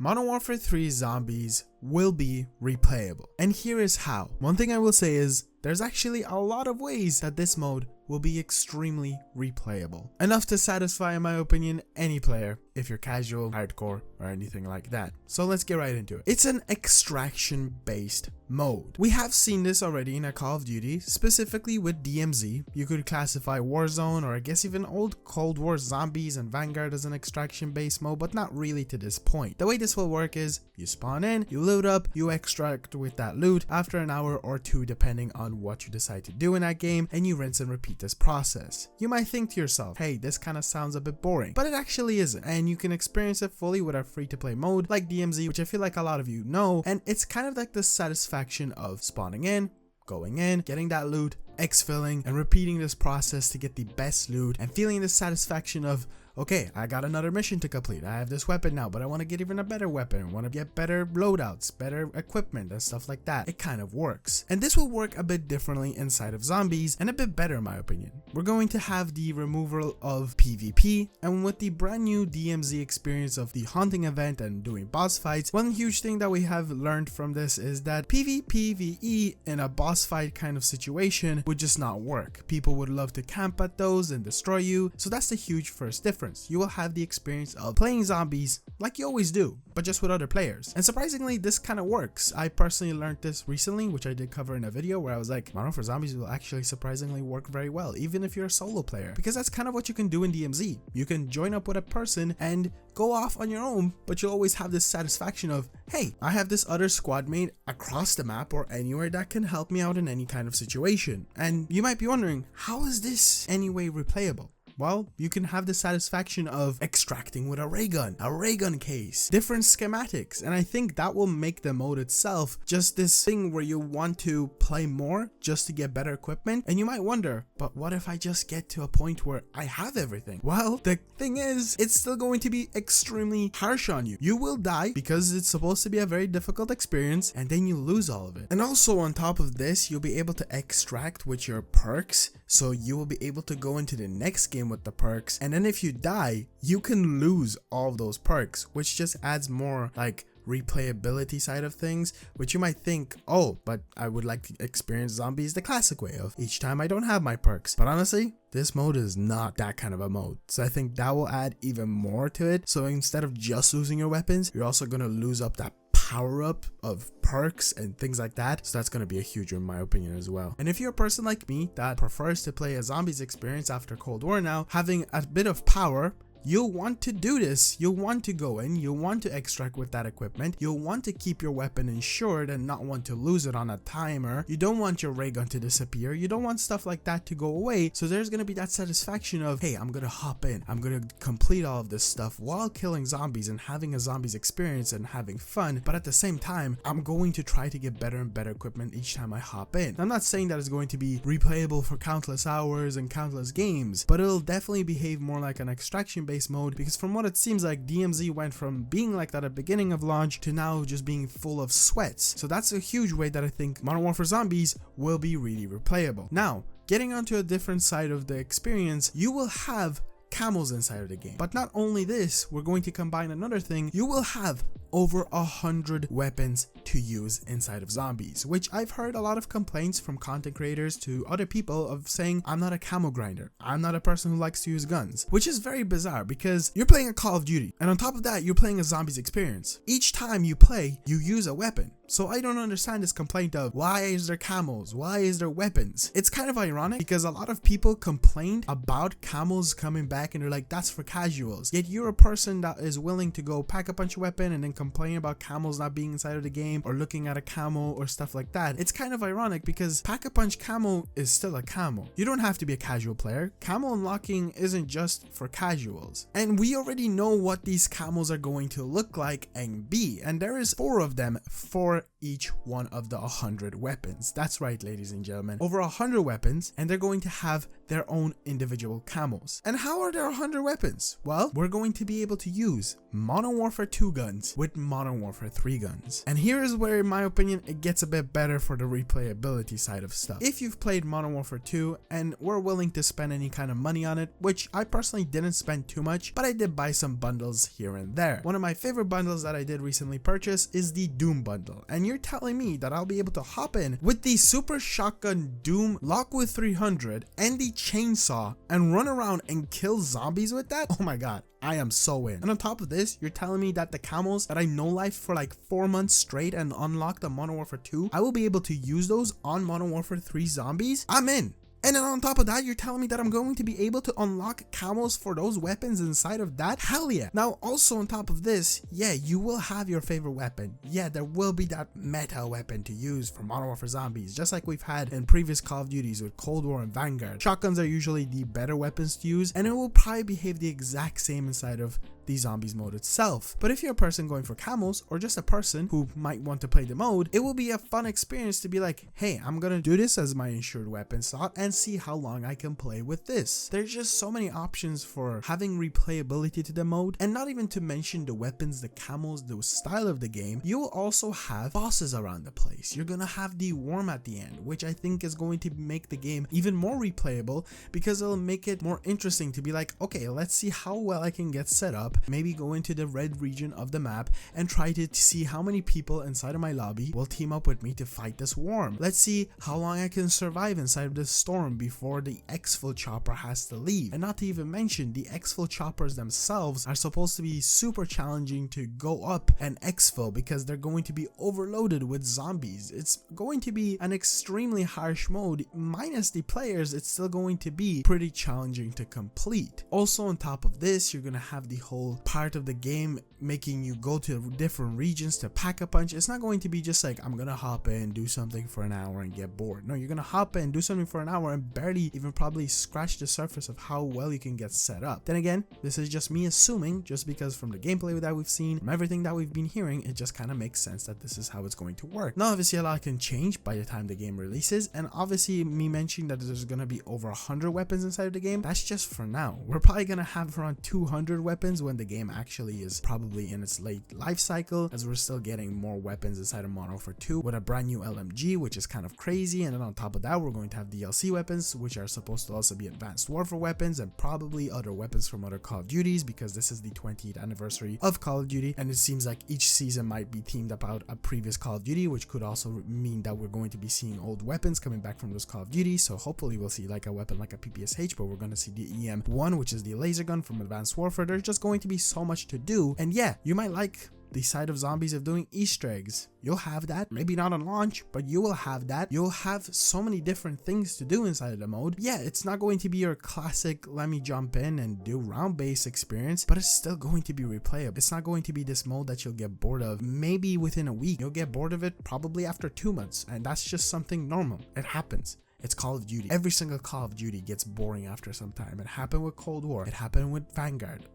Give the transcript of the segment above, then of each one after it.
Modern Warfare 3 Zombies will be replayable. And here is how. One thing I will say is there's actually a lot of ways that this mode will be extremely replayable. Enough to satisfy, in my opinion, any player, if you're casual, hardcore, or anything like that. So let's get right into it. It's an extraction-based mode. We have seen this already in a Call of Duty, specifically with DMZ. You could classify Warzone, or I guess even old Cold War Zombies and Vanguard as an extraction-based mode, but not really to this point. The way this will work is you spawn in, you loot up, you extract with that loot after an hour or two, depending on what you decide to do in that game, and you rinse and repeat this process. You might think to yourself, hey, this kind of sounds a bit boring, but it actually isn't, and you can experience it fully with our free-to-play mode like DMZ, which I feel like a lot of you know, and it's kind of like the satisfaction of spawning in, going in, getting that loot, exfilling, and repeating this process to get the best loot, and feeling the satisfaction of, okay, I got another mission to complete. I have this weapon now, but I want to get even a better weapon. I want to get better loadouts, better equipment, and stuff like that. It kind of works. And this will work a bit differently inside of Zombies, and a bit better in my opinion. We're going to have the removal of PvP, and with the brand new DMZ experience of the hunting event and doing boss fights, one huge thing that we have learned from this is that PvPvE in a boss fight kind of situation would just not work. People would love to camp at those and destroy you, so that's the huge first difference. You will have the experience of playing zombies like you always do, but just with other players. And surprisingly, this kind of works. I personally learned this recently, which I did cover in a video where I was like, Modern Warfare Zombies will actually surprisingly work very well, even if you're a solo player, because that's kind of what you can do in DMZ. You can join up with a person and go off on your own, but you'll always have this satisfaction of, hey, I have this other squad mate across the map or anywhere that can help me out in any kind of situation. And you might be wondering, how is this anyway replayable? Well, you can have the satisfaction of extracting with a ray gun case, different schematics, and I think that will make the mode itself just this thing where you want to play more just to get better equipment. And you might wonder, but what if I just get to a point where I have everything? Well, the thing is, it's still going to be extremely harsh on you. You will die because it's supposed to be a very difficult experience, and then you lose all of it. And also on top of this, you'll be able to extract with your perks, so you will be able to go into the next game with the perks, and then if you die, you can lose all of those perks, which just adds more like replayability side of things, which you might think, oh, but I would like to experience Zombies the classic way of each time I don't have my perks. But honestly, this mode is not that kind of a mode, so I think that will add even more to it. So instead of just losing your weapons, you're also going to lose up that power up of perks and things like that, so that's going to be a huge in my opinion as well. And if you're a person like me that prefers to play a Zombies experience after Cold War now, having a bit of power, you'll want to do this. You'll want to go in, you'll want to extract with that equipment, you'll want to keep your weapon insured and not want to lose it on a timer. You don't want your ray gun to disappear, you don't want stuff like that to go away. So there's going to be that satisfaction of, hey, I'm going to hop in, I'm going to complete all of this stuff while killing zombies and having a Zombies experience and having fun, but at the same time, I'm going to try to get better and better equipment each time I hop in. I'm not saying that it's going to be replayable for countless hours and countless games, but it'll definitely behave more like an extraction mode, because from what it seems like, DMZ went from being like that at the beginning of launch to now just being full of sweats. So that's a huge way that I think Modern Warfare Zombies will be really replayable. Now, getting onto a different side of the experience, you will have camos inside of the game. But not only this, we're going to combine another thing. You will have over 100 weapons to use inside of Zombies, which I've heard a lot of complaints from content creators to other people of saying, I'm not a camo grinder, I'm not a person who likes to use guns, which is very bizarre because you're playing a Call of Duty, and on top of that, you're playing a Zombies experience. Each time you play, you use a weapon. So I don't understand this complaint of, why is there camos? Why is there weapons? It's kind of ironic because a lot of people complained about camos coming back and they're like, that's for casuals. Yet you're a person that is willing to go pack a punch weapon and then complain about camos not being inside of the game or looking at a camo or stuff like that. It's kind of ironic because pack a punch camo is still a camo. You don't have to be a casual player. Camo unlocking isn't just for casuals. And we already know what these camos are going to look like and be. And there is 4 of them for for each one of the 100 weapons. That's right, ladies and gentlemen, over 100 weapons, and they're going to have their own individual camos. And how are there 100 weapons? Well, we're going to be able to use Modern Warfare 2 guns with Modern Warfare 3 guns. And here is where, in my opinion, it gets a bit better for the replayability side of stuff. If you've played Modern Warfare 2 and were willing to spend any kind of money on it, which I personally didn't spend too much, but I did buy some bundles here and there. One of my favorite bundles that I did recently purchase is the Doom bundle. And you're telling me that I'll be able to hop in with the Super Shotgun Doom Lockwood 300 and the chainsaw and run around and kill zombies with that? Oh my god, I am so in. And on top of this, you're telling me that the camos that I no life for like 4 months straight and unlocked on Modern Warfare 2, I will be able to use those on Modern Warfare 3 Zombies? I'm in. And then on top of that, you're telling me that I'm going to be able to unlock camos for those weapons inside of that? Hell yeah. Now, also on top of this, yeah, you will have your favorite weapon. Yeah, there will be that meta weapon to use for Modern Warfare Zombies, just like we've had in previous Call of Duties with Cold War and Vanguard. Shotguns are usually the better weapons to use, and it will probably behave the exact same inside of the Zombies mode itself. But if you're a person going for camos, or just a person who might want to play the mode, it will be a fun experience to be like, hey, I'm gonna do this as my insured weapon slot and see how long I can play with this. There's just so many options for having replayability to the mode, and not even to mention the weapons, the camos, the style of the game. You will also have bosses around the place. You're gonna have the worm at the end, which I think is going to make the game even more replayable, because it'll make it more interesting to be like, okay, let's see how well I can get set up, maybe go into the red region of the map and try to see how many people inside of my lobby will team up with me to fight this worm. Let's see how long I can survive inside of this storm before the exfil chopper has to leave. And not to even mention, the exfil choppers themselves are supposed to be super challenging to go up and exfil, because they're going to be overloaded with zombies. It's going to be an extremely harsh mode. Minus the players, it's still going to be pretty challenging to complete. Also on top of this, you're gonna have the whole part of the game making you go to different regions to pack a punch. It's not going to be just like, I'm gonna hop in, do something for an hour and get bored. No, you're gonna hop in, do something for an hour and barely even probably scratch the surface of how well you can get set up. Then again, this is just me assuming, just because from the gameplay that we've seen, from everything that we've been hearing, it just kind of makes sense that this is how it's going to work. Now obviously a lot can change by the time the game releases, and obviously me mentioning that there's gonna be over 100 weapons inside of the game, that's just for now. We're probably gonna have around 200 weapons when the game actually is probably in its late life cycle, as we're still getting more weapons inside of Modern Warfare 2 with a brand new LMG, which is kind of crazy. And then on top of that, we're going to have DLC weapons, which are supposed to also be advanced warfare weapons, and probably other weapons from other Call of Duties, because this is the 20th anniversary of Call of Duty, and it seems like each season might be themed about a previous Call of Duty, which could also mean that we're going to be seeing old weapons coming back from those Call of Duty. So hopefully we'll see like a weapon like a PPSH, but we're going to see the EM1, which is the laser gun from Advanced Warfare. There's just going to be so much to do. And yeah, you might like the side of zombies of doing Easter eggs. You'll have that, maybe not on launch, but you will have that. You'll have so many different things to do inside of the mode. Yeah, it's not going to be your classic let me jump in and do round based experience, but it's still going to be replayable. It's not going to be this mode that you'll get bored of maybe within a week. You'll get bored of it probably after 2 months, and that's just something normal. It happens. It's Call of Duty. Every single Call of Duty gets boring after some time. It happened with Cold War. It happened with Vanguard.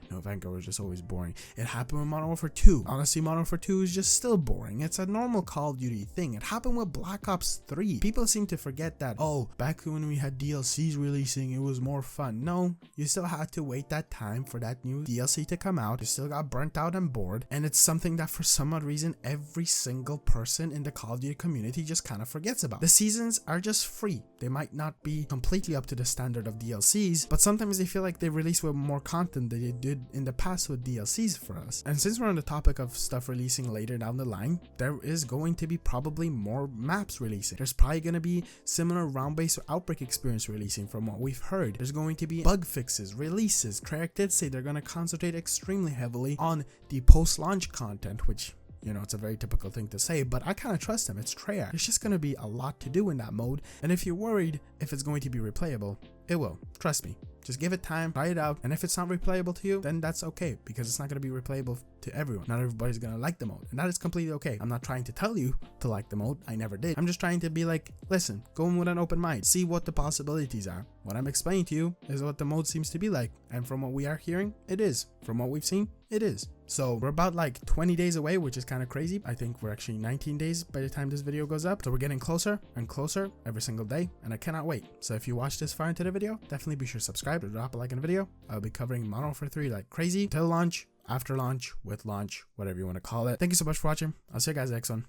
No, Vanguard was just always boring. It happened with Modern Warfare 2. Honestly, Modern Warfare 2 is just still boring. It's a normal Call of Duty thing. It happened with Black Ops 3. People seem to forget that, oh, back when we had DLCs releasing, it was more fun. No, you still had to wait that time for that new DLC to come out. You still got burnt out and bored. And it's something that for some odd reason, every single person in the Call of Duty community just kind of forgets about. The seasons are just free. They might not be completely up to the standard of DLCs, but sometimes they feel like they release with more content than they did in the past with DLCs for us. And since we're on the topic of stuff releasing later down the line, there is going to be probably more maps releasing. There's probably going to be similar round-based Outbreak experience releasing from what we've heard. There's going to be bug fixes, releases. Treyarch did say they're going to concentrate extremely heavily on the post-launch content, which, you know, it's a very typical thing to say, but I kind of trust them. It's Treyarch. There's just going to be a lot to do in that mode. And if you're worried if it's going to be replayable, it will. Trust me. Just give it time, try it out, and if it's not replayable to you, then that's okay, because it's not going to be replayable to everyone. Not everybody's going to like the mode, and that is completely okay. I'm not trying to tell you to like the mode. I never did. I'm just trying to be like, listen, go in with an open mind, see what the possibilities are. What I'm explaining to you is what the mode seems to be like, and from what we are hearing, it is. From what we've seen, it is. So we're about like 20 days away, which is kind of crazy. I think we're actually 19 days by the time this video goes up. So we're getting closer and closer every single day, and I cannot wait. So if you watched this far into the video, definitely be sure to subscribe and drop a like in the video. I'll be covering Modern Warfare 3 like crazy till launch, after launch, with launch, whatever you want to call it. Thank you so much for watching. I'll see you guys next one.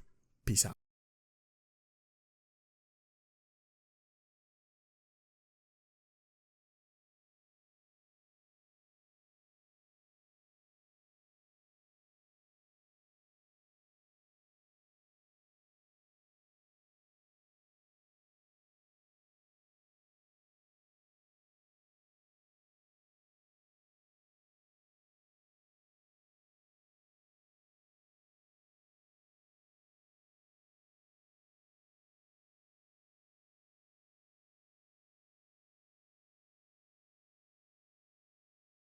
Peace out.